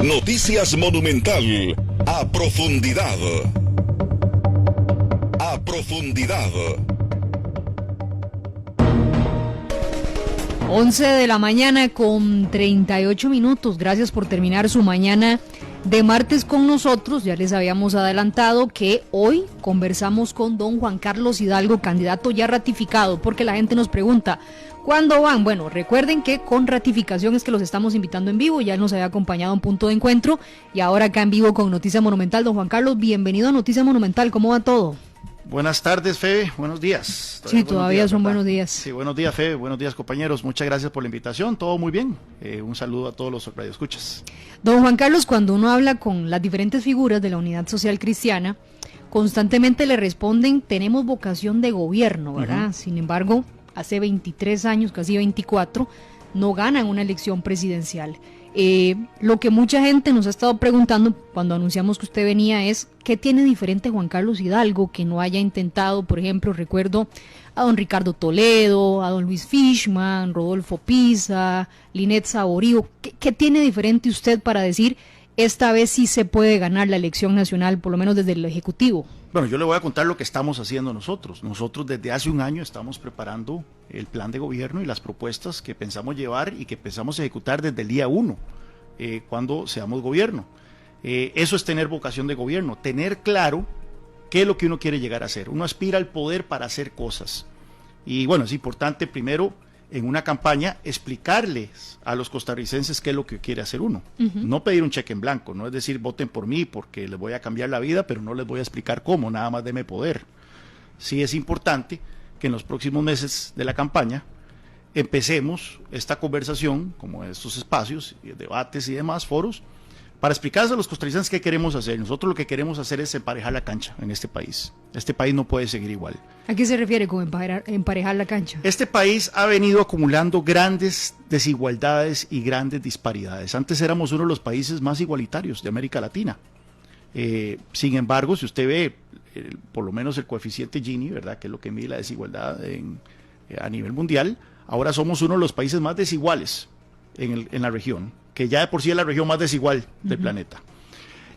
Noticias Monumental. A profundidad. A profundidad. 11 de la mañana con 38 minutos. Gracias por terminar su mañana de martes con nosotros. Ya les habíamos adelantado que hoy conversamos con don Juan Carlos Hidalgo, candidato ya ratificado, porque la gente nos pregunta, ¿cuándo van? Bueno, recuerden que con ratificación es que los estamos invitando en vivo. Ya él nos había acompañado a un punto de encuentro y ahora acá en vivo con Noticia Monumental. Don Juan Carlos, bienvenido a Noticia Monumental. ¿Cómo va todo? Buenas tardes, Febe, buenos días. Sí, todavía son buenos días. Sí, buenos días, Febe, buenos días, compañeros. Muchas gracias por la invitación, todo muy bien. Un saludo a todos los radioescuchas. Don Juan Carlos, cuando uno habla con las diferentes figuras de la Unidad Social Cristiana, constantemente le responden, tenemos vocación de gobierno, ¿verdad? Sin embargo, hace 23 años, casi 24, no ganan una elección presidencial. Lo que mucha gente nos ha estado preguntando cuando anunciamos que usted venía es, ¿qué tiene diferente Juan Carlos Hidalgo que no haya intentado? Por ejemplo, recuerdo a don Ricardo Toledo, a don Luis Fishman, Rodolfo Pisa, Linet Saborío. ¿Qué tiene diferente usted para decir, esta vez sí se puede ganar la elección nacional, por lo menos desde el Ejecutivo? Bueno, yo le voy a contar lo que estamos haciendo nosotros. Nosotros desde hace un año estamos preparando el plan de gobierno y las propuestas que pensamos llevar y que pensamos ejecutar desde el día 1, cuando seamos gobierno. Eso es tener vocación de gobierno, tener claro qué es lo que uno quiere llegar a hacer. Uno aspira al poder para hacer cosas. Y bueno, es importante primero en una campaña explicarles a los costarricenses qué es lo que quiere hacer uno. No pedir un cheque en blanco, no es decir voten por mí porque les voy a cambiar la vida, pero no les voy a explicar cómo, nada más deme poder. Sí es importante que en los próximos meses de la campaña empecemos esta conversación, como estos espacios, debates y demás foros, para explicarles a los costarricenses qué queremos hacer. Nosotros lo que queremos hacer es emparejar la cancha en este país. Este país no puede seguir igual. ¿A qué se refiere con emparejar la cancha? Este país ha venido acumulando grandes desigualdades y grandes disparidades. Antes éramos uno de los países más igualitarios de América Latina. Sin embargo, si usted ve por lo menos el coeficiente Gini, ¿verdad?, que es lo que mide la desigualdad a nivel mundial, ahora somos uno de los países más desiguales en la región, que ya de por sí es la región más desigual del planeta.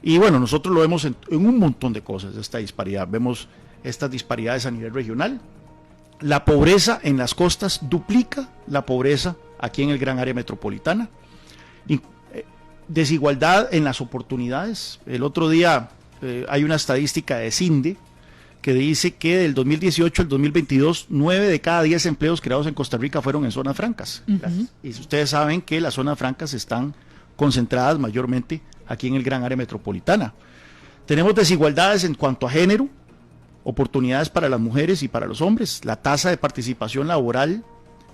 Y bueno, nosotros lo vemos en un montón de cosas, esta disparidad. Vemos estas disparidades a nivel regional. La pobreza en las costas duplica la pobreza aquí en el gran área metropolitana. Y, desigualdad en las oportunidades. El otro día hay una estadística de CINDE que dice que del 2018 al 2022, 9 de cada 10 empleos creados en Costa Rica fueron en zonas francas. Y ustedes saben que las zonas francas están concentradas mayormente aquí en el gran área metropolitana. Tenemos desigualdades en cuanto a género, oportunidades para las mujeres y para los hombres. La tasa de participación laboral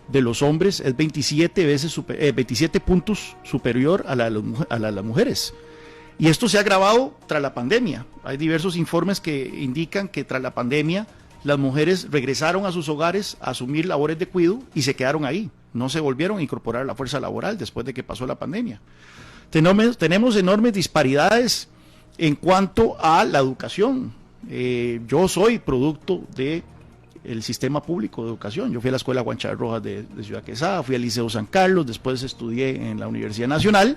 de los hombres es 27 puntos superior a la de las mujeres. Y esto se ha agravado tras la pandemia. Hay diversos informes que indican que tras la pandemia las mujeres regresaron a sus hogares a asumir labores de cuidado y se quedaron ahí. No se volvieron a incorporar a la fuerza laboral después de que pasó la pandemia. Tenemos enormes disparidades en cuanto a la educación. Yo soy producto del sistema público de educación. Yo fui a la Escuela Juan Chávez Rojas de Ciudad Quesada, fui al Liceo San Carlos, después estudié en la Universidad Nacional.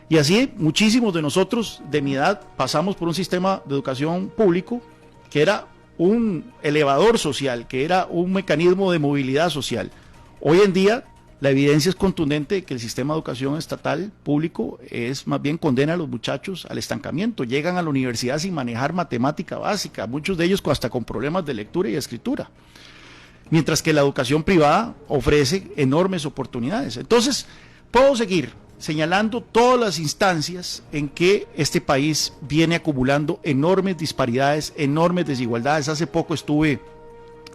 Y así muchísimos de nosotros de mi edad pasamos por un sistema de educación público que era un elevador social, que era un mecanismo de movilidad social. Hoy en día la evidencia es contundente de que el sistema de educación estatal público es más bien condena a los muchachos al estancamiento. Llegan a la universidad sin manejar matemática básica, muchos de ellos hasta con problemas de lectura y escritura. Mientras que la educación privada ofrece enormes oportunidades. Entonces, puedo seguir señalando todas las instancias en que este país viene acumulando enormes disparidades, enormes desigualdades. Hace poco estuve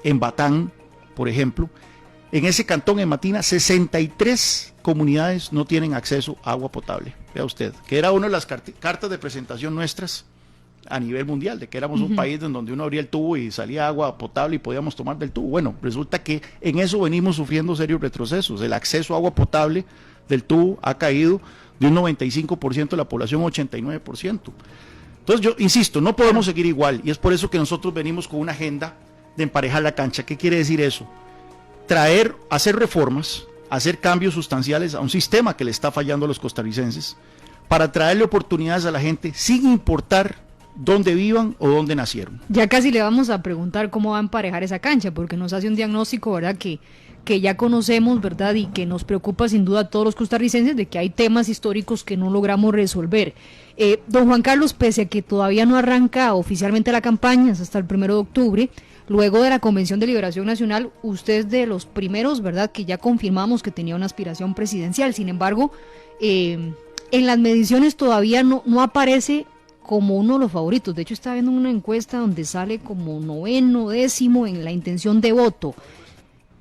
en Batán, por ejemplo. En ese cantón, en Matina, 63 comunidades no tienen acceso a agua potable. Vea usted, que era una de las cartas de presentación nuestras a nivel mundial, de que éramos un país en donde uno abría el tubo y salía agua potable y podíamos tomar del tubo. Bueno, resulta que en eso venimos sufriendo serios retrocesos. El acceso a agua potable del tubo ha caído de un 95% de la población a un 89%. Entonces yo insisto, no podemos seguir igual, y es por eso que nosotros venimos con una agenda de emparejar la cancha. ¿Qué quiere decir eso? Hacer reformas, hacer cambios sustanciales a un sistema que le está fallando a los costarricenses, para traerle oportunidades a la gente sin importar dónde vivan o dónde nacieron. Ya casi le vamos a preguntar cómo va a emparejar esa cancha, porque nos hace un diagnóstico, ¿verdad?, que ya conocemos, ¿verdad?, y que nos preocupa sin duda a todos los costarricenses, de que hay temas históricos que no logramos resolver. Don Juan Carlos, pese a que todavía no arranca oficialmente la campaña, es hasta el 1 de octubre, luego de la Convención de Liberación Nacional, usted es de los primeros, ¿verdad?, que ya confirmamos que tenía una aspiración presidencial. Sin embargo, en las mediciones todavía no aparece como uno de los favoritos. De hecho, está viendo una encuesta donde sale como 9º, 10º en la intención de voto.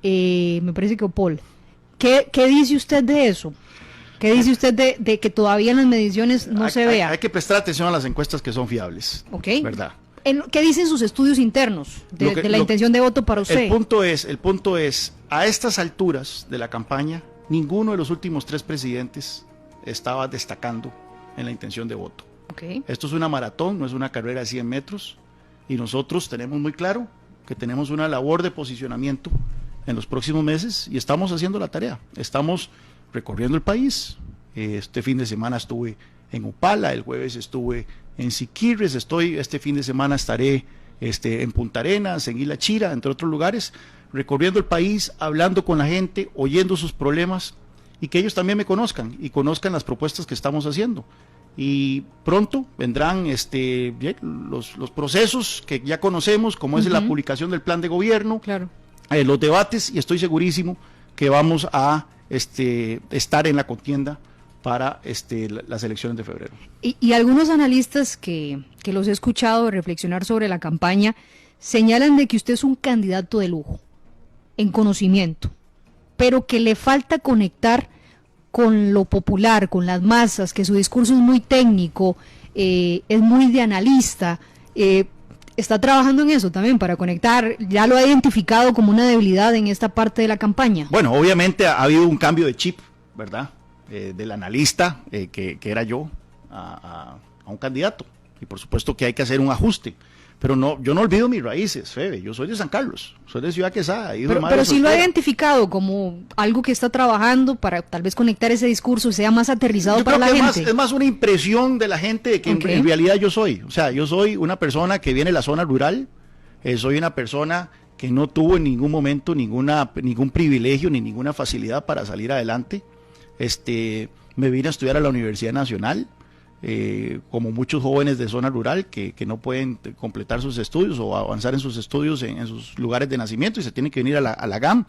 Me parece que Opol. ¿Qué dice usted de eso? ¿Qué dice usted de que todavía en las mediciones no se vea? Hay que prestar atención a las encuestas que son fiables, ¿verdad? ¿Qué dicen sus estudios internos de la intención de voto para usted? El punto es, a estas alturas de la campaña, ninguno de los últimos 3 presidentes estaba destacando en la intención de voto. Esto es una maratón, no es una carrera de 100 metros, y nosotros tenemos muy claro que tenemos una labor de posicionamiento en los próximos meses y estamos haciendo la tarea. Estamos recorriendo el país. Este fin de semana estuve en Upala, el jueves estuve en Siquirres, este fin de semana estaré en Punta Arenas, en Isla Chira, entre otros lugares, recorriendo el país, hablando con la gente, oyendo sus problemas y que ellos también me conozcan y conozcan las propuestas que estamos haciendo. Y pronto vendrán los procesos que ya conocemos, como es la publicación del plan de gobierno, claro, los debates, y estoy segurísimo que vamos a estar en la contienda para las elecciones de febrero. Y algunos analistas que los he escuchado reflexionar sobre la campaña señalan de que usted es un candidato de lujo en conocimiento, pero que le falta conectar con lo popular, con las masas, que su discurso es muy técnico, es muy de analista. ¿Está trabajando en eso también para conectar? ¿Ya lo ha identificado como una debilidad en esta parte de la campaña? Bueno, obviamente ha habido un cambio de chip, ¿verdad? Del analista, que era yo, a un candidato. Y por supuesto que hay que hacer un ajuste. Pero no, yo no olvido mis raíces, Febe. Yo soy de San Carlos, soy de Ciudad Quesada. Pero sí lo ha identificado como algo que está trabajando para tal vez conectar ese discurso, sea más aterrizado para la gente. Es más una impresión de la gente de que en realidad yo soy. O sea, yo soy una persona que viene de la zona rural, soy una persona que no tuvo en ningún momento ningún privilegio ni ninguna facilidad para salir adelante. Me vine a estudiar a la Universidad Nacional. Como muchos jóvenes de zona rural que no pueden completar sus estudios o avanzar en sus estudios en sus lugares de nacimiento y se tienen que venir a la GAM.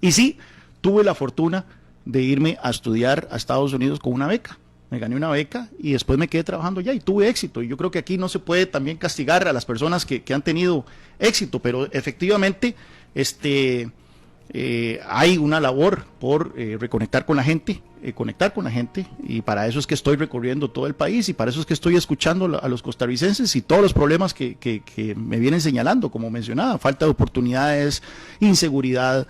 Y sí, tuve la fortuna de irme a estudiar a Estados Unidos con una beca. Me gané una beca y después me quedé trabajando allá y tuve éxito. Y yo creo que aquí no se puede también castigar a las personas que han tenido éxito, pero efectivamente hay una labor por reconectar con la gente, conectar con la gente, y para eso es que estoy recorriendo todo el país y para eso es que estoy escuchando a los costarricenses y todos los problemas que me vienen señalando, como mencionaba, falta de oportunidades, inseguridad,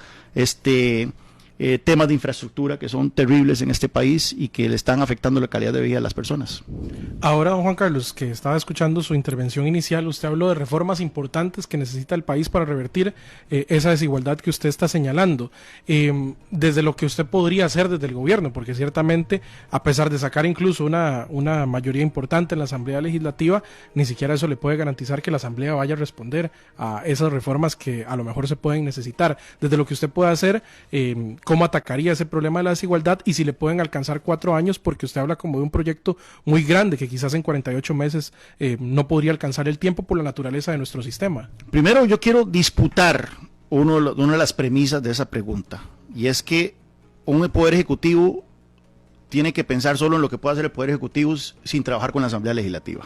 temas de infraestructura que son terribles en este país y que le están afectando la calidad de vida de las personas. Ahora, don Juan Carlos, que estaba escuchando su intervención inicial, usted habló de reformas importantes que necesita el país para revertir esa desigualdad que usted está señalando, desde lo que usted podría hacer desde el gobierno, porque ciertamente, a pesar de sacar incluso una mayoría importante en la Asamblea Legislativa, ni siquiera eso le puede garantizar que la Asamblea vaya a responder a esas reformas que a lo mejor se pueden necesitar. Desde lo que usted puede hacer, ¿cómo atacaría ese problema de la desigualdad y si le pueden alcanzar 4 años? Porque usted habla como de un proyecto muy grande que quizás en 48 meses no podría alcanzar el tiempo por la naturaleza de nuestro sistema. Primero yo quiero disputar una de las premisas de esa pregunta, y es que un poder ejecutivo tiene que pensar solo en lo que puede hacer el poder ejecutivo sin trabajar con la Asamblea Legislativa.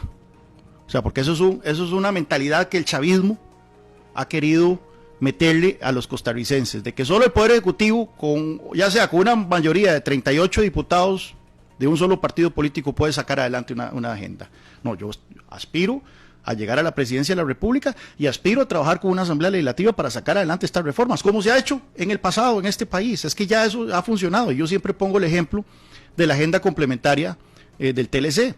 O sea, porque eso es una mentalidad que el chavismo ha querido meterle a los costarricenses, de que solo el Poder Ejecutivo, ya sea con una mayoría de 38 diputados de un solo partido político, puede sacar adelante una agenda. No, yo aspiro a llegar a la presidencia de la República y aspiro a trabajar con una Asamblea Legislativa para sacar adelante estas reformas, como se ha hecho en el pasado en este país. Es que ya eso ha funcionado, y yo siempre pongo el ejemplo de la agenda complementaria del TLC.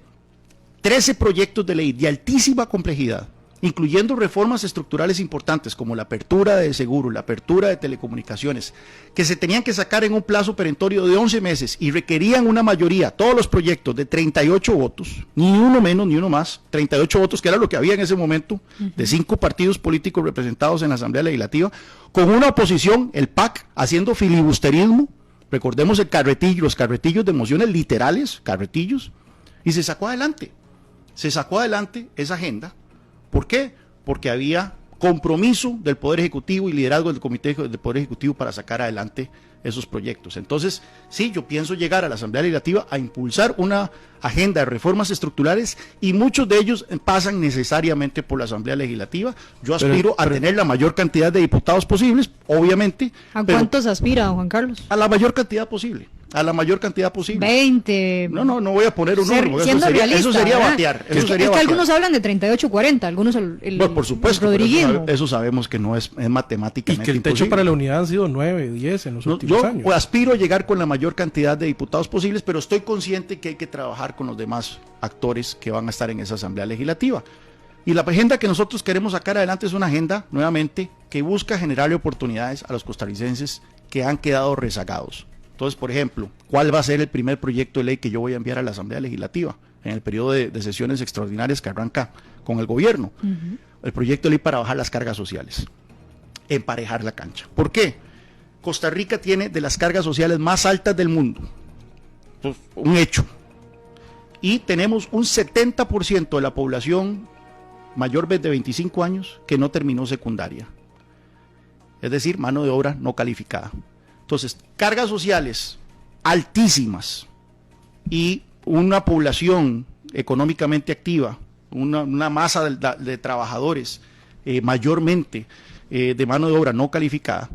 13 proyectos de ley de altísima complejidad, incluyendo reformas estructurales importantes como la apertura de seguro, la apertura de telecomunicaciones, que se tenían que sacar en un plazo perentorio de 11 meses y requerían una mayoría, todos los proyectos de 38 votos, ni uno menos ni uno más, 38 votos, que era lo que había en ese momento, de 5 partidos políticos representados en la Asamblea Legislativa, con una oposición, el PAC, haciendo filibusterismo. Recordemos el carretillo, los carretillos de mociones literales, carretillos, y se sacó adelante esa agenda. ¿Por qué? Porque había compromiso del Poder Ejecutivo y liderazgo del Comité del Poder Ejecutivo para sacar adelante esos proyectos. Entonces, sí, yo pienso llegar a la Asamblea Legislativa a impulsar una agenda de reformas estructurales y muchos de ellos pasan necesariamente por la Asamblea Legislativa. Yo aspiro a tener la mayor cantidad de diputados posibles, obviamente. ¿A cuántos aspira, don Juan Carlos? A la mayor cantidad posible. A la mayor cantidad posible. 20. No voy a poner un número, eso sería batear. Es que algunos hablan de 38, 40, algunos bueno, por supuesto, eso sabemos que no es matemáticamente y que el techo imposible. Para la unidad han sido 9, 10 en los últimos años. Yo aspiro a llegar con la mayor cantidad de diputados posibles, pero estoy consciente que hay que trabajar con los demás actores que van a estar en esa Asamblea Legislativa. Y la agenda que nosotros queremos sacar adelante es una agenda, nuevamente, que busca generarle oportunidades a los costarricenses que han quedado rezagados. Entonces, por ejemplo, ¿cuál va a ser el primer proyecto de ley que yo voy a enviar a la Asamblea Legislativa en el periodo de sesiones extraordinarias que arranca con el gobierno? El proyecto de ley para bajar las cargas sociales, emparejar la cancha. ¿Por qué? Costa Rica tiene de las cargas sociales más altas del mundo. Entonces, un hecho. Y tenemos un 70% de la población mayor de 25 años que no terminó secundaria. Es decir, mano de obra no calificada. Entonces, cargas sociales altísimas y una población económicamente activa, una masa de trabajadores mayormente de mano de obra no calificada,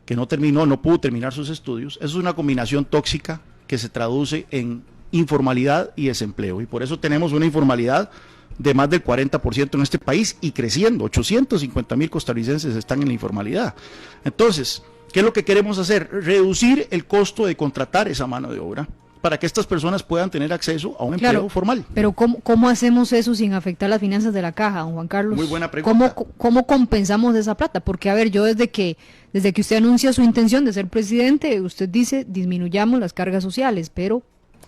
que no pudo terminar sus estudios. Eso es una combinación tóxica que se traduce en informalidad y desempleo. Y por eso tenemos una informalidad de más del 40% en este país y creciendo. 850,000 costarricenses están en la informalidad. Entonces, ¿qué es lo que queremos hacer? Reducir el costo de contratar esa mano de obra para que estas personas puedan tener acceso a un empleo formal. Pero ¿cómo hacemos eso sin afectar las finanzas de la caja, don Juan Carlos? Muy buena pregunta. ¿Cómo compensamos esa plata? Porque, a ver, yo desde que usted anuncia su intención de ser presidente, usted dice, disminuyamos las cargas sociales, pero...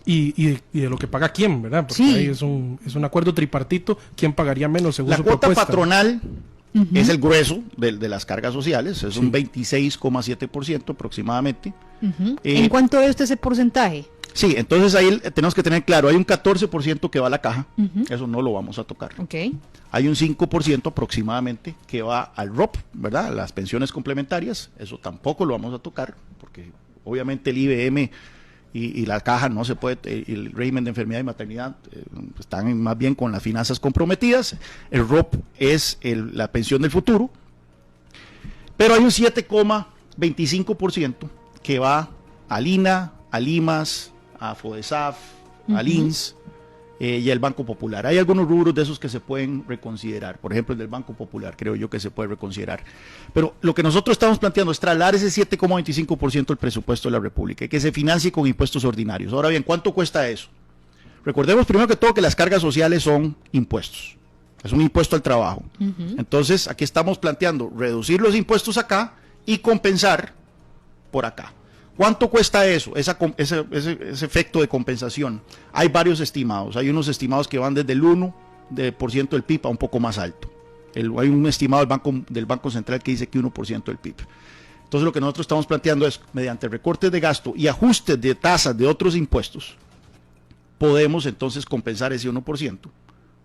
Y de lo que paga quién, ¿verdad? Porque sí. Ahí es un acuerdo tripartito, ¿quién pagaría menos según su propuesta? La cuota patronal es el grueso de las cargas sociales, es un 26,7% aproximadamente. ¿En cuánto es usted ese porcentaje? Sí, entonces ahí tenemos que tener claro, hay un 14% que va a la caja, eso no lo vamos a tocar. Okay. Hay un 5% aproximadamente que va al ROP, ¿verdad? Las pensiones complementarias, eso tampoco lo vamos a tocar, porque obviamente el IBM y la caja no se puede, el régimen de enfermedad y maternidad están más bien con las finanzas comprometidas. El ROP es la pensión del futuro, pero hay un 7,25% que va al INA, al IMAS, a FODESAF, al INS y al Banco Popular. Hay algunos rubros de esos que se pueden reconsiderar, por ejemplo el del Banco Popular, creo yo que se puede reconsiderar. Pero lo que nosotros estamos planteando es trasladar ese 7,25% del presupuesto de la República y que se financie con impuestos ordinarios. Ahora bien, ¿cuánto cuesta eso? Recordemos primero que todo que las cargas sociales son impuestos, es un impuesto al trabajo. Entonces aquí estamos planteando reducir los impuestos acá y compensar por acá. ¿Cuánto cuesta eso? Ese efecto de compensación. Hay varios estimados. Hay unos estimados que van desde el 1% del PIB a un poco más alto. Hay un estimado del Banco Central que dice que 1% del PIB. Entonces lo que nosotros estamos planteando es, mediante recortes de gasto y ajustes de tasas de otros impuestos, podemos entonces compensar ese 1%,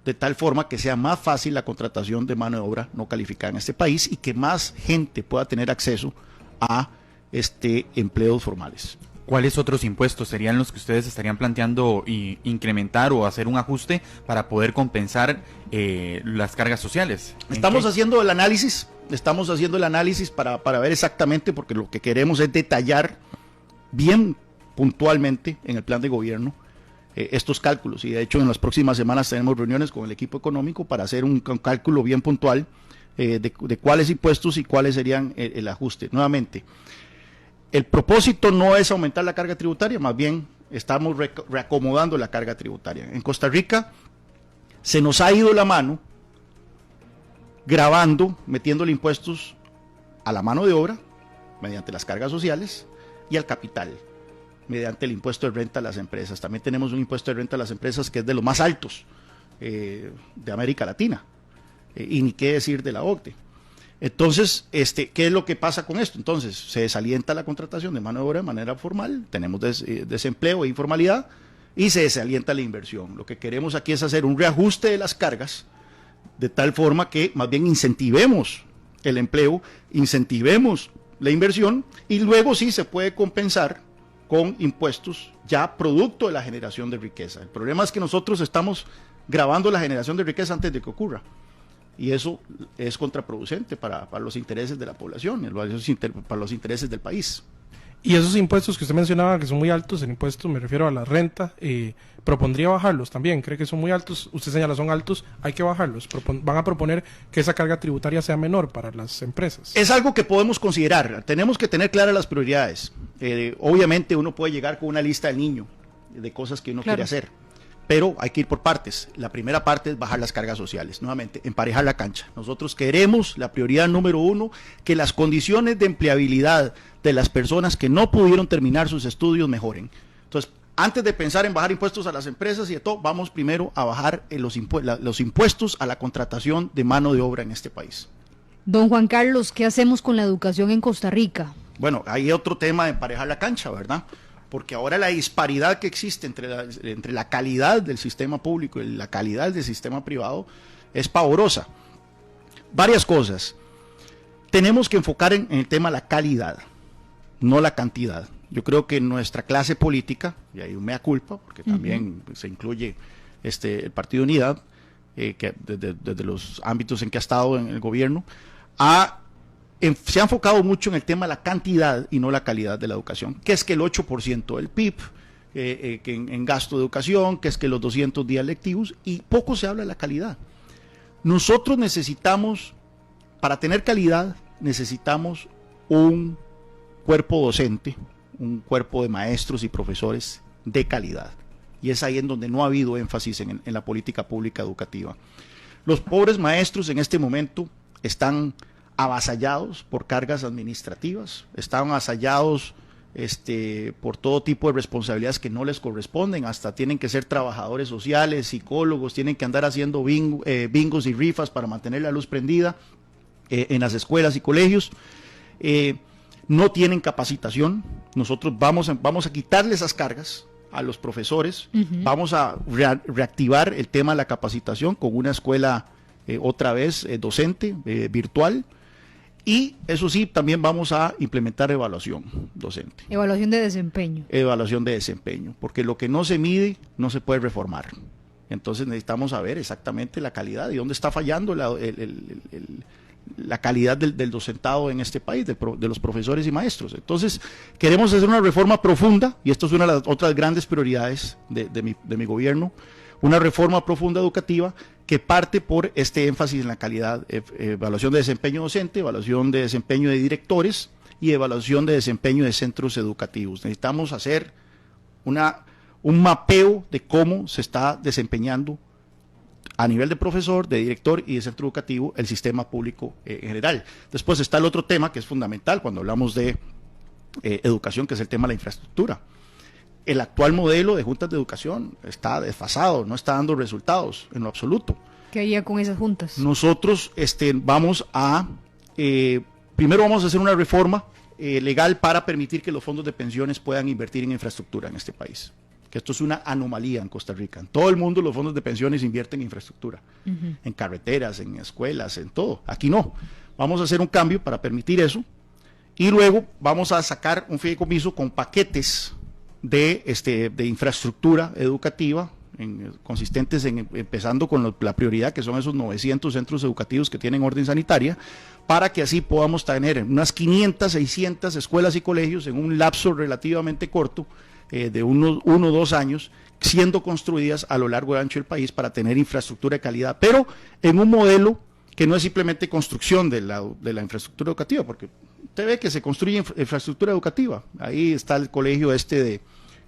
de tal forma que sea más fácil la contratación de mano de obra no calificada en este país y que más gente pueda tener acceso a empleos formales. ¿Cuáles otros impuestos serían los que ustedes estarían planteando incrementar o hacer un ajuste para poder compensar las cargas sociales? Estamos haciendo el análisis para ver exactamente, porque lo que queremos es detallar bien puntualmente en el plan de gobierno estos cálculos, y de hecho en las próximas semanas tenemos reuniones con el equipo económico para hacer un cálculo bien puntual de cuáles impuestos y cuáles serían el ajuste. Nuevamente, el propósito no es aumentar la carga tributaria, más bien estamos reacomodando la carga tributaria. En Costa Rica se nos ha ido la mano gravando, metiéndole impuestos a la mano de obra, mediante las cargas sociales, y al capital, mediante el impuesto de renta a las empresas. También tenemos un impuesto de renta a las empresas que es de los más altos de América Latina, y ni qué decir de la OCDE. Entonces, ¿qué es lo que pasa con esto? Entonces, se desalienta la contratación de mano de obra de manera formal, tenemos desempleo e informalidad, y se desalienta la inversión. Lo que queremos aquí es hacer un reajuste de las cargas, de tal forma que más bien incentivemos el empleo, incentivemos la inversión, y luego sí se puede compensar con impuestos ya producto de la generación de riqueza. El problema es que nosotros estamos grabando la generación de riqueza antes de que ocurra, y eso es contraproducente para los intereses de la población, para los intereses del país. Y esos impuestos que usted mencionaba, que son muy altos, el impuesto, me refiero a la renta, propondría bajarlos también. ¿Cree que son muy altos? Usted señala, son altos, hay que bajarlos. ¿Van a proponer que esa carga tributaria sea menor para las empresas? Es algo que podemos considerar. Tenemos que tener claras las prioridades. Obviamente uno puede llegar con una lista del niño de cosas que uno quiere hacer, pero hay que ir por partes. La primera parte es bajar las cargas sociales, nuevamente, emparejar la cancha. Nosotros queremos, la prioridad número uno, que las condiciones de empleabilidad de las personas que no pudieron terminar sus estudios mejoren. Entonces, antes de pensar en bajar impuestos a las empresas y de todo, vamos primero a bajar los impuestos a la contratación de mano de obra en este país. Don Juan Carlos, ¿qué hacemos con la educación en Costa Rica? Bueno, hay otro tema de emparejar la cancha, ¿verdad? Porque ahora la disparidad que existe entre la calidad del sistema público y la calidad del sistema privado es pavorosa. Varias cosas. Tenemos que enfocar en el tema de la calidad, no la cantidad. Yo creo que nuestra clase política, y hay un mea culpa, porque también se incluye el Partido Unidad, que desde los ámbitos en que ha estado en el gobierno, se ha enfocado mucho en el tema de la cantidad y no la calidad de la educación, que es que el 8% del PIB que en gasto de educación, que es que los 200 días lectivos, y poco se habla de la calidad. Nosotros necesitamos, para tener calidad, necesitamos un cuerpo docente, un cuerpo de maestros y profesores de calidad, y es ahí en donde no ha habido énfasis en la política pública educativa. Los pobres maestros en este momento están avasallados por cargas administrativas, están avasallados por todo tipo de responsabilidades que no les corresponden, hasta tienen que ser trabajadores sociales, psicólogos, tienen que andar haciendo bingos y rifas para mantener la luz prendida en las escuelas y colegios, no tienen capacitación. Nosotros vamos a quitarle esas cargas a los profesores, vamos a reactivar el tema de la capacitación con una escuela otra vez docente, virtual. Y eso sí, también vamos a implementar evaluación docente. Evaluación de desempeño. Evaluación de desempeño, porque lo que no se mide no se puede reformar. Entonces necesitamos saber exactamente la calidad y dónde está fallando la calidad del docentado en este país, de los profesores y maestros. Entonces queremos hacer una reforma profunda, y esto es una de las otras grandes prioridades de mi gobierno, una reforma profunda educativa que parte por este énfasis en la calidad, evaluación de desempeño docente, evaluación de desempeño de directores y evaluación de desempeño de centros educativos. Necesitamos hacer un mapeo de cómo se está desempeñando a nivel de profesor, de director y de centro educativo el sistema público en general. Después está el otro tema que es fundamental cuando hablamos de educación, que es el tema de la infraestructura. El actual modelo de juntas de educación está desfasado, no está dando resultados en lo absoluto. ¿Qué haría con esas juntas? Nosotros primero vamos a hacer una reforma legal para permitir que los fondos de pensiones puedan invertir en infraestructura en este país. Que esto es una anomalía en Costa Rica. En todo el mundo los fondos de pensiones invierten en infraestructura, en carreteras, en escuelas, en todo. Aquí no. Vamos a hacer un cambio para permitir eso, y luego vamos a sacar un fideicomiso con paquetes de infraestructura educativa, consistentes empezando con la prioridad que son esos 900 centros educativos que tienen orden sanitaria, para que así podamos tener unas 500, 600 escuelas y colegios en un lapso relativamente corto, de 1 o 2 años, siendo construidas a lo largo y ancho del país para tener infraestructura de calidad, pero en un modelo que no es simplemente construcción de la infraestructura educativa, porque usted ve que se construye infraestructura educativa. Ahí está el colegio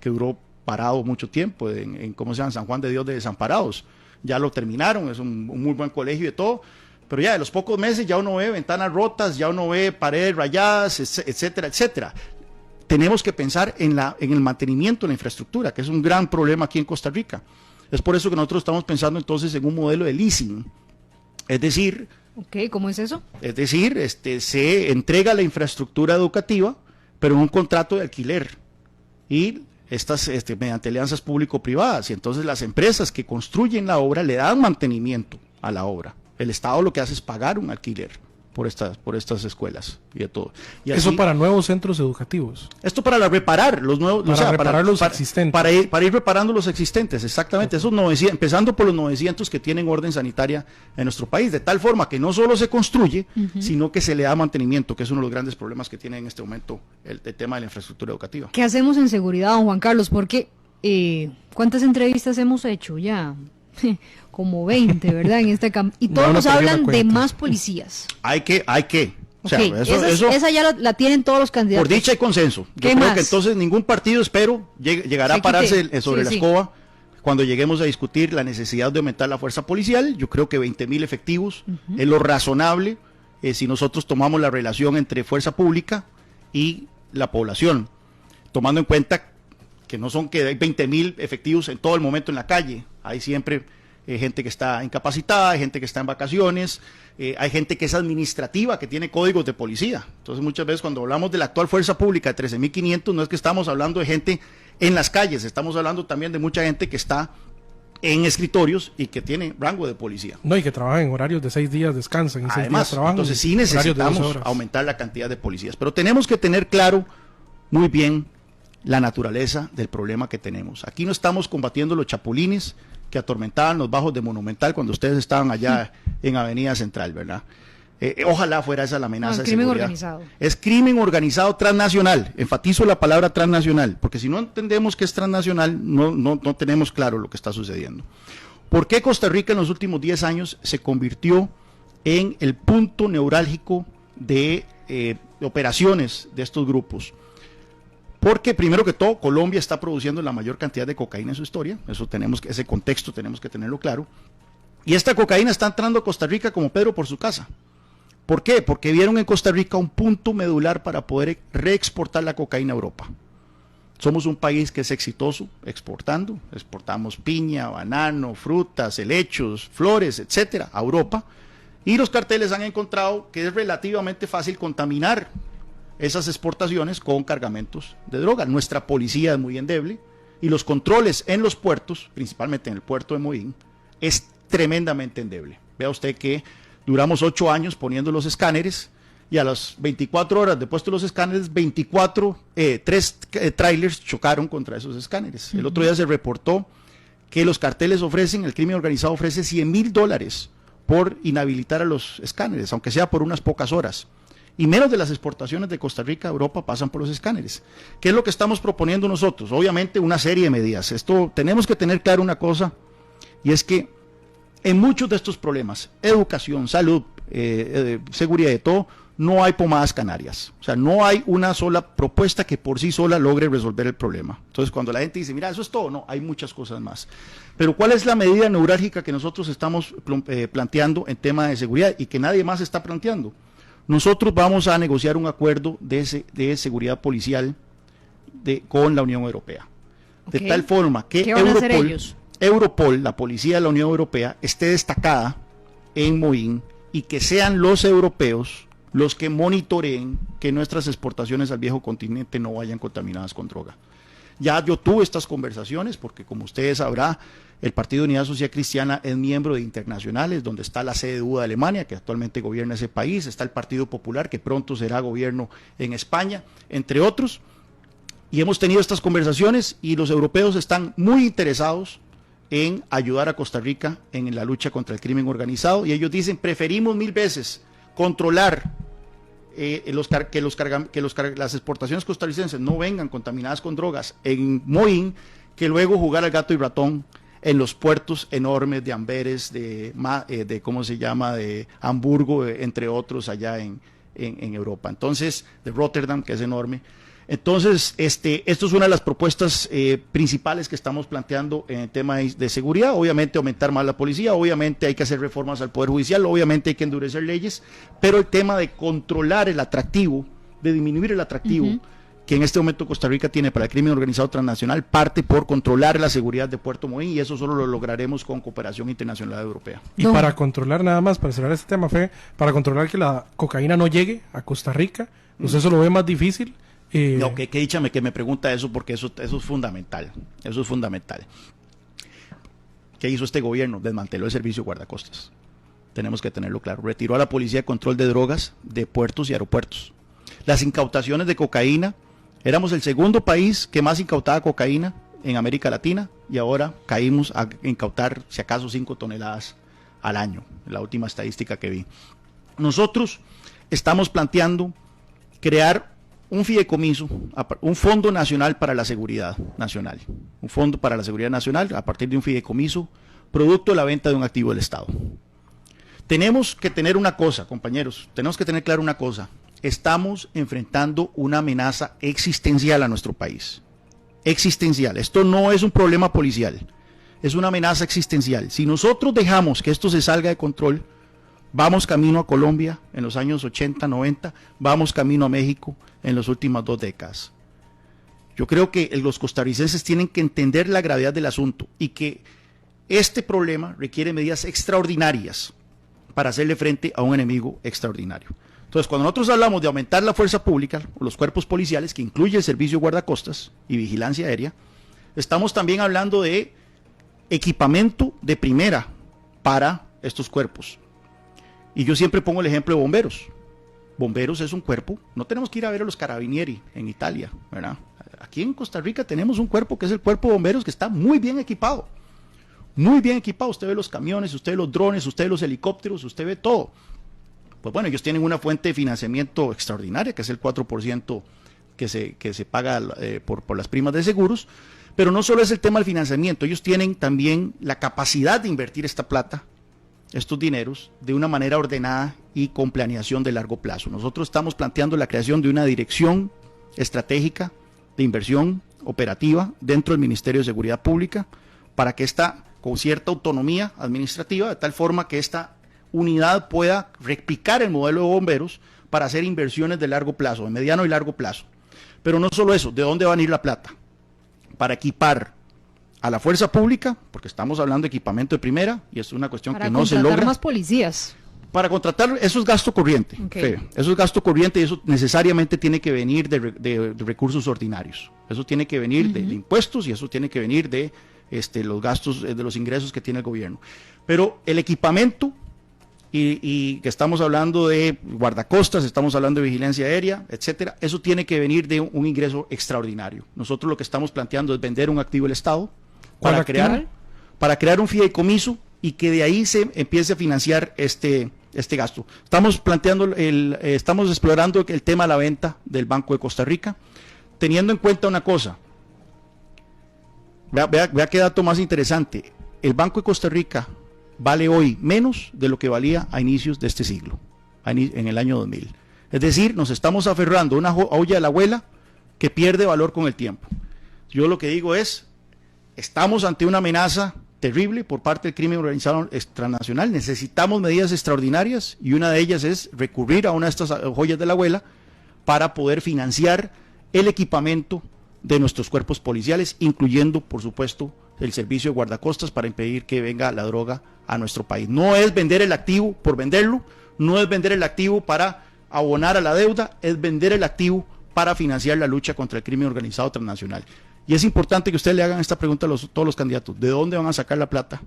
que duró parado mucho tiempo, ¿cómo se llama? San Juan de Dios de Desamparados. Ya lo terminaron, es un muy buen colegio y de todo, Pero ya de los pocos meses ya uno ve ventanas rotas, ya uno ve paredes rayadas, etcétera, etcétera. Tenemos que pensar en el mantenimiento de la infraestructura, que es un gran problema aquí en Costa Rica. Es por eso que nosotros estamos pensando entonces en un modelo de leasing. Es decir, Ok, ¿cómo es eso? es decir, se entrega la infraestructura educativa, pero en un contrato de alquiler. Y estas mediante alianzas público-privadas. Y entonces las empresas que construyen la obra le dan mantenimiento a la obra. El Estado lo que hace es pagar un alquiler por estas escuelas y de todo. Y Eso así, para nuevos centros educativos. esto para reparar los nuevos, Para reparar los existentes. Para ir reparando los existentes, exactamente. Esos 900, empezando por los 900 que tienen orden sanitaria en nuestro país, de tal forma que no solo se construye, sino que se le da mantenimiento, que es uno de los grandes problemas que tiene en este momento el tema de la infraestructura educativa. ¿Qué hacemos en seguridad, don Juan Carlos? Porque ¿cuántas entrevistas hemos hecho ya? Como 20, ¿verdad? En este y todos nos hablan de más policías. Hay que. O sea, Ok, eso esa ya la tienen todos los candidatos. por dicha hay consenso. Yo ¿Qué creo más? que entonces ningún partido, espero, llegará Se a pararse quite. sobre la Sí. escoba cuando lleguemos a discutir la necesidad de aumentar la fuerza policial. Yo creo que 20,000 efectivos es lo razonable si nosotros tomamos la relación entre fuerza pública y la población, tomando en cuenta que no son que hay 20,000 efectivos en todo el momento en la calle. Hay siempre gente que está incapacitada, hay gente que está en vacaciones, hay gente que es administrativa, que tiene códigos de policía. Entonces muchas veces cuando hablamos de la actual fuerza pública de 13,500, no es que estamos hablando de gente en las calles, estamos hablando también de mucha gente que está en escritorios y que tiene rango de policía. No, y que trabajan en horarios de 6 días, descansan, y 6 días Además, trabajan. entonces sí horarios de 12 necesitamos horas. aumentar la cantidad de policías, pero tenemos que tener claro muy bien la naturaleza del problema que tenemos. Aquí no estamos combatiendo los chapulines que atormentaban los bajos de Monumental cuando ustedes estaban allá en Avenida Central, ¿verdad? Ojalá fuera esa la amenaza No, el de crimen seguridad. organizado. Es crimen organizado transnacional, enfatizo la palabra transnacional, porque si no entendemos que es transnacional, no tenemos claro lo que está sucediendo. ¿Por qué Costa Rica en los últimos 10 años se convirtió en el punto neurálgico de operaciones de estos grupos? Porque primero que todo, Colombia está produciendo la mayor cantidad de cocaína en su historia, ese contexto tenemos que tenerlo claro, y esta cocaína está entrando a Costa Rica como Pedro por su casa. ¿Por qué? Porque vieron en Costa Rica un punto medular para poder reexportar la cocaína a Europa. Somos un país que es exitoso exportando, exportamos piña, banano, frutas, helechos, flores, etcétera, a Europa, y los carteles han encontrado que es relativamente fácil contaminar esas exportaciones con cargamentos de droga. Nuestra policía es muy endeble y los controles en los puertos, principalmente en el puerto de Moín, es tremendamente endeble. Vea usted que duramos 8 años poniendo los escáneres y a las 24 horas de puesto los escáneres, 3 trailers chocaron contra esos escáneres. El otro día se reportó que los carteles ofrecen, el crimen organizado ofrece $100,000 por inhabilitar a los escáneres, aunque sea por unas pocas horas. Y menos de las exportaciones de Costa Rica a Europa pasan por los escáneres. ¿Qué es lo que estamos proponiendo nosotros? Obviamente una serie de medidas. Esto tenemos que tener claro una cosa, y es que en muchos de estos problemas, educación, salud, seguridad y todo, no hay pomadas canarias. O sea, no hay una sola propuesta que por sí sola logre resolver el problema. Entonces, cuando la gente dice, mira, eso es todo, no, hay muchas cosas más. Pero ¿cuál es la medida neurálgica que nosotros estamos planteando en tema de seguridad y que nadie más está planteando? Nosotros vamos a negociar un acuerdo de seguridad policial con la Unión Europea. De tal forma que ¿Qué van a hacer ellos? Europol, la policía de la Unión Europea, esté destacada en Moín y que sean los europeos los que monitoreen que nuestras exportaciones al viejo continente no vayan contaminadas con droga. Ya yo tuve estas conversaciones porque, como ustedes sabrán, el Partido de Unidad Social Cristiana es miembro de internacionales, donde está la CDU de Alemania, que actualmente gobierna ese país, está el Partido Popular, que pronto será gobierno en España, entre otros, y hemos tenido estas conversaciones y los europeos están muy interesados en ayudar a Costa Rica en la lucha contra el crimen organizado, y ellos dicen, preferimos 1000 veces controlar las exportaciones costarricenses no vengan contaminadas con drogas en Moín, que luego jugar al gato y ratón en los puertos enormes de Amberes, de ¿cómo se llama?, de Hamburgo, entre otros allá en Europa. Entonces, de Rotterdam, que es enorme. Entonces, esto es una de las propuestas principales que estamos planteando en el tema de seguridad. Obviamente aumentar más la policía, obviamente hay que hacer reformas al Poder Judicial, obviamente hay que endurecer leyes, pero el tema de controlar el atractivo, de disminuir el atractivo que en este momento Costa Rica tiene para el crimen organizado transnacional, parte por controlar la seguridad de Puerto Moín, y eso solo lo lograremos con cooperación internacional europea. Y para controlar, nada más, para cerrar este tema, para controlar que la cocaína no llegue a Costa Rica, ¿usted eso lo ve más difícil? No, que díchame que me pregunta eso, porque eso es fundamental. Eso es fundamental. ¿Qué hizo este gobierno? Desmanteló el servicio de guardacostas. Tenemos que tenerlo claro. Retiró a la policía de control de drogas de puertos y aeropuertos. Las incautaciones de cocaína, éramos el segundo país que más incautaba cocaína en América Latina, y ahora caímos a incautar, si acaso, 5 toneladas al año, la última estadística que vi. Nosotros estamos planteando crear un fideicomiso, un fondo nacional para la seguridad nacional, un fondo para la seguridad nacional a partir de un fideicomiso, producto de la venta de un activo del Estado. Tenemos que tener una cosa, compañeros, tenemos que tener claro una cosa: estamos enfrentando una amenaza existencial a nuestro país. Existencial. Esto no es un problema policial, es una amenaza existencial. Si nosotros dejamos que esto se salga de control, vamos camino a Colombia en los años 80, 90, vamos camino a México en las últimas 2 décadas. Yo creo que los costarricenses tienen que entender la gravedad del asunto y que este problema requiere medidas extraordinarias para hacerle frente a un enemigo extraordinario. Entonces, cuando nosotros hablamos de aumentar la fuerza pública, o los cuerpos policiales, que incluye el servicio de guardacostas y vigilancia aérea, estamos también hablando de equipamiento de primera para estos cuerpos. Y yo siempre pongo el ejemplo de bomberos. Bomberos es un cuerpo, no tenemos que ir a ver a los carabinieri en Italia, ¿verdad? Aquí en Costa Rica tenemos un cuerpo que es el cuerpo de bomberos, que está muy bien equipado. Muy bien equipado. Usted ve los camiones, usted ve los drones, usted ve los helicópteros, usted ve todo. Pues bueno, ellos tienen una fuente de financiamiento extraordinaria, que es el 4% que se paga por las primas de seguros, pero no solo es el tema del financiamiento, ellos tienen también la capacidad de invertir esta plata, estos dineros, de una manera ordenada y con planeación de largo plazo. Nosotros estamos planteando la creación de una dirección estratégica de inversión operativa dentro del Ministerio de Seguridad Pública, para que esta, con cierta autonomía administrativa, de tal forma que esta unidad pueda replicar el modelo de bomberos para hacer inversiones de largo plazo, de mediano y largo plazo. Pero no solo eso, ¿de dónde va a ir la plata? Para equipar a la fuerza pública, porque estamos hablando de equipamiento de primera, y es una cuestión que no se logra. Para contratar más policías. Para contratar, eso es gasto corriente. Okay. Eso es gasto corriente, y eso necesariamente tiene que venir de recursos ordinarios. Eso tiene que venir de impuestos, y eso tiene que venir de los gastos, de los ingresos que tiene el gobierno. Pero el equipamiento, y que estamos hablando de guardacostas, estamos hablando de vigilancia aérea, etcétera, eso tiene que venir de un ingreso extraordinario. Nosotros lo que estamos planteando es vender un activo del Estado para crear un fideicomiso, y que de ahí se empiece a financiar este gasto. Estamos planteando, estamos explorando el tema de la venta del Banco de Costa Rica, teniendo en cuenta una cosa. Vea qué dato más interesante. El Banco de Costa Rica vale hoy menos de lo que valía a inicios de este siglo, en el año 2000. Es decir, nos estamos aferrando a una olla de la abuela que pierde valor con el tiempo. Yo lo que digo es, estamos ante una amenaza terrible por parte del crimen organizado transnacional, necesitamos medidas extraordinarias, y una de ellas es recurrir a una de estas joyas de la abuela para poder financiar el equipamiento de nuestros cuerpos policiales, incluyendo, por supuesto, el servicio de guardacostas, para impedir que venga la droga a nuestro país. No es vender el activo por venderlo, no es vender el activo para abonar a la deuda, es vender el activo para financiar la lucha contra el crimen organizado transnacional. Y es importante que ustedes le hagan esta pregunta a todos los candidatos: ¿de dónde van a sacar la plata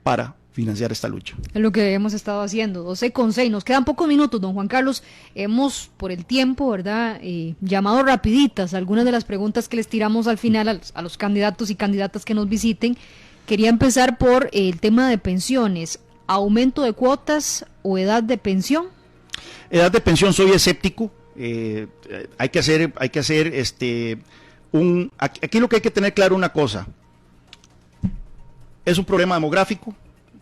para financiar esta lucha? Es lo que hemos estado haciendo. 12:06, nos quedan pocos minutos, don Juan Carlos. Hemos, por el tiempo, ¿verdad?, llamado rapiditas algunas de las preguntas que les tiramos al final a los candidatos y candidatas que nos visiten. Quería empezar por el tema de pensiones. ¿Aumento de cuotas o edad de pensión? Edad de pensión, soy escéptico. Hay que hacer aquí lo que hay que tener claro una cosa: es un problema demográfico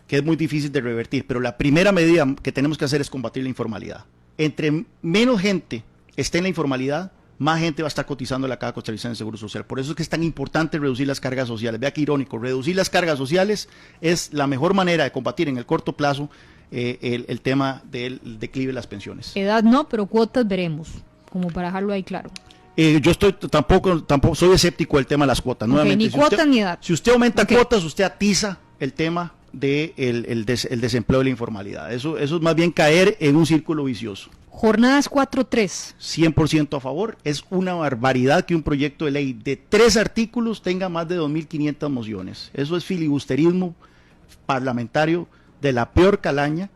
que es muy difícil de revertir, pero la primera medida que tenemos que hacer es combatir la informalidad. Entre menos gente esté en la informalidad, más gente va a estar cotizando la Caja Costarricense de Seguro Social. Por eso es que es tan importante reducir las cargas sociales. Vea qué irónico, reducir las cargas sociales es la mejor manera de combatir en el corto plazo el tema del declive de las pensiones. Edad no, pero cuotas veremos, como para dejarlo ahí claro. Yo estoy tampoco soy escéptico del tema de las cuotas. Nuevamente, Ni cuotas ni edad. Si usted aumenta Okay. cuotas, usted atiza el tema del desempleo y la informalidad. Eso es más bien caer en un círculo vicioso. Jornadas 4-3. 100% a favor. Es una barbaridad que un proyecto de ley de 3 artículos tenga más de 2.500 mociones. Eso es filibusterismo parlamentario de la peor calaña.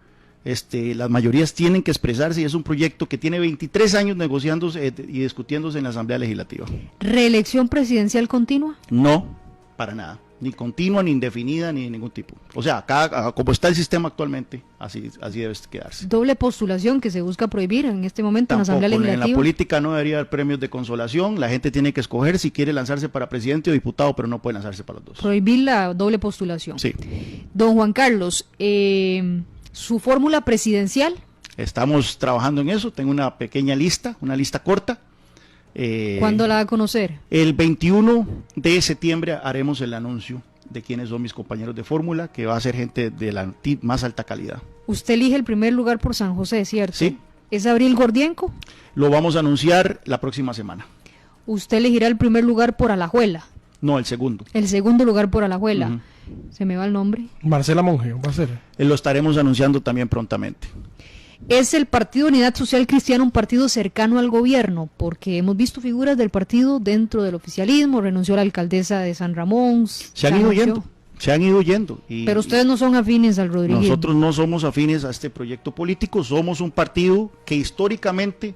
Las mayorías tienen que expresarse y es un proyecto que tiene 23 años negociándose y discutiéndose en la Asamblea Legislativa. ¿Reelección presidencial continua? No, para nada. Ni continua, ni indefinida, ni de ningún tipo. O sea, acá, como está el sistema actualmente, así debe quedarse. Doble postulación que se busca prohibir en este momento en la Tampoco, Asamblea en la Legislativa. política no debería haber premios de consolación. La gente tiene que escoger si quiere lanzarse para presidente o diputado, pero no puede lanzarse para los dos. Prohibir la doble postulación. Sí. Don Juan Carlos, su fórmula presidencial. Estamos trabajando en eso. Tengo una pequeña lista, una lista corta. ¿Cuándo la va a conocer? El 21 de septiembre haremos el anuncio de quiénes son mis compañeros de fórmula, que va a ser gente de la más alta calidad. Usted elige el primer lugar por San José, ¿cierto? Sí. ¿Es Abril Gordienco? Lo vamos a anunciar la próxima semana. Usted elegirá el primer lugar por Alajuela. No, el segundo. El segundo lugar por Alajuela. Ujú. Se me va el nombre. Marcela Monge, va a ser. Lo estaremos anunciando también prontamente. ¿Es el Partido Unidad Social Cristiana un partido cercano al gobierno? Porque hemos visto figuras del partido dentro del oficialismo, renunció la alcaldesa de San Ramón. Se han ido yendo. Se han ido yendo. Pero ustedes no son afines al Rodríguez. Nosotros no somos afines a este proyecto político, somos un partido que históricamente,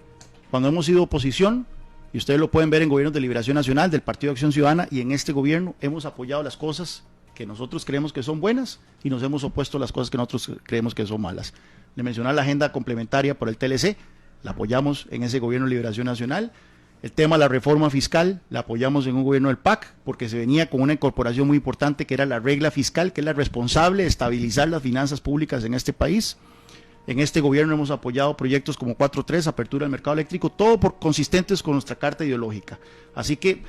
cuando hemos sido oposición, y ustedes lo pueden ver en Gobiernos de Liberación Nacional, del Partido de Acción Ciudadana, y en este gobierno hemos apoyado las cosas que nosotros creemos que son buenas y nos hemos opuesto a las cosas que nosotros creemos que son malas. Le mencioné la agenda complementaria por el TLC, la apoyamos en ese Gobierno de Liberación Nacional. El tema de la reforma fiscal, la apoyamos en un gobierno del PAC, porque se venía con una incorporación muy importante que era la regla fiscal, que es la responsable de estabilizar las finanzas públicas en este país. En este gobierno hemos apoyado proyectos como 4.3, apertura del mercado eléctrico, todo por consistentes con nuestra carta ideológica. Así que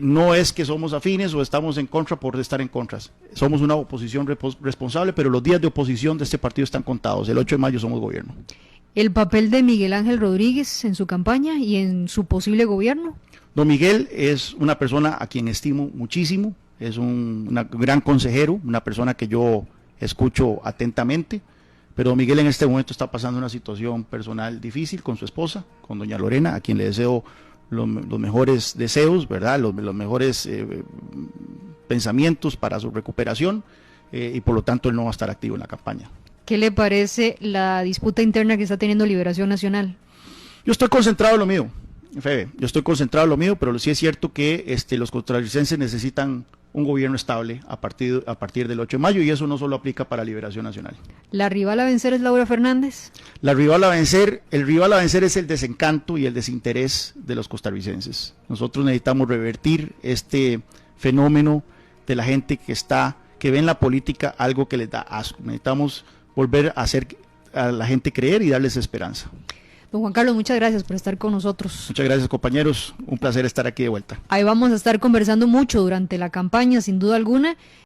no es que somos afines o estamos en contra por estar en contra. Somos una oposición responsable, pero los días de oposición de este partido están contados. El 8 de mayo somos gobierno. ¿El papel de Miguel Ángel Rodríguez en su campaña y en su posible gobierno? Don Miguel es una persona a quien estimo muchísimo, es un gran consejero, una persona que yo escucho atentamente, pero don Miguel en este momento está pasando una situación personal difícil con su esposa, con doña Lorena, a quien le deseo los mejores deseos, ¿verdad? Los mejores pensamientos para su recuperación, y por lo tanto él no va a estar activo en la campaña. ¿Qué le parece la disputa interna que está teniendo Liberación Nacional? Yo estoy concentrado en lo mío, Febe, yo estoy concentrado en lo mío, pero sí es cierto que los costarricenses necesitan un gobierno estable a partir del 8 de mayo, y eso no solo aplica para Liberación Nacional. ¿La rival a vencer es Laura Fernández? El rival a vencer es el desencanto y el desinterés de los costarricenses. Nosotros necesitamos revertir este fenómeno de la gente que ve en la política algo que les da asco. Necesitamos volver a hacer a la gente creer y darles esperanza. Don Juan Carlos, muchas gracias por estar con nosotros. Muchas gracias, compañeros. Un placer estar aquí de vuelta. Ahí vamos a estar conversando mucho durante la campaña, sin duda alguna.